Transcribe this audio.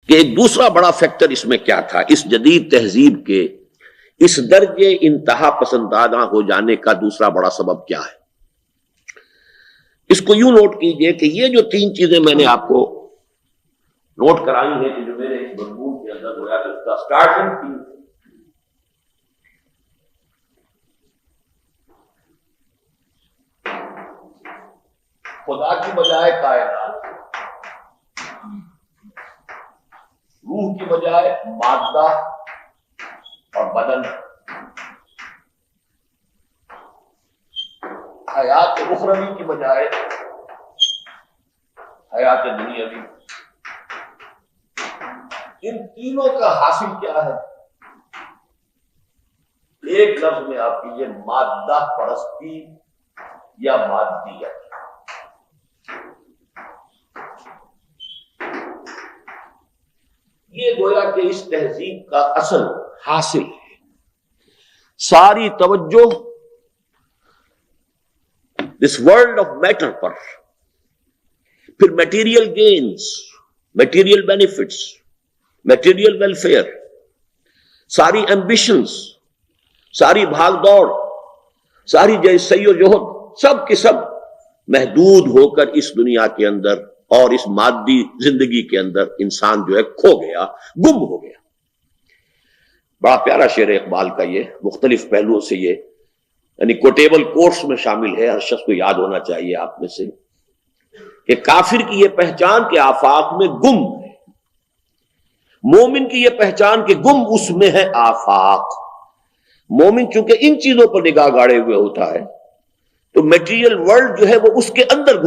کہ ایک دوسرا بڑا فیکٹر اس میں کیا تھا، اس جدید تہذیب کے اس درجے انتہا پسندانہ ہو جانے کا دوسرا بڑا سبب کیا ہے؟ اس کو یوں نوٹ کیجئے کہ یہ جو تین چیزیں میں نے آپ کو نوٹ کرائی ہیں کہ جو میرے اس مضمون کے اندر ہوا کہ اس کا سٹارٹنگ تھی، خدا کی بجائے کائنات، روح کی بجائے مادہ اور بدن، حیات اخروی کی بجائے حیات دنیاوی، ان تینوں کا حاصل کیا ہے؟ ایک لفظ میں آپ کیجئے مادہ پرستی یا مادیت۔ یہ گویا کہ اس تہذیب کا اصل حاصل ہے۔ ساری توجہ دس ورلڈ آف میٹر پر، پھر material gains, material benefits, material welfare, ساری ایمبیشنز، ساری بھاگ دوڑ، ساری جیسی و جہد، سب کے سب محدود ہو کر اس دنیا کے اندر اور اس مادی زندگی کے اندر انسان جو ہے کھو گیا، گم ہو گیا۔ بڑا پیارا شعر اقبال کا یہ، مختلف پہلوؤں سے یہ یعنی کوٹیبل کورس میں شامل ہے، ہر شخص کو یاد ہونا چاہیے آپ میں سے کہ کافر کی یہ پہچان کہ آفاق میں گم ہے، مومن کی یہ پہچان کہ گم اس میں ہے آفاق۔ مومن چونکہ ان چیزوں پر نگاہ گاڑے ہوئے ہوتا ہے تو میٹیریل ورلڈ جو ہے وہ اس کے اندر گم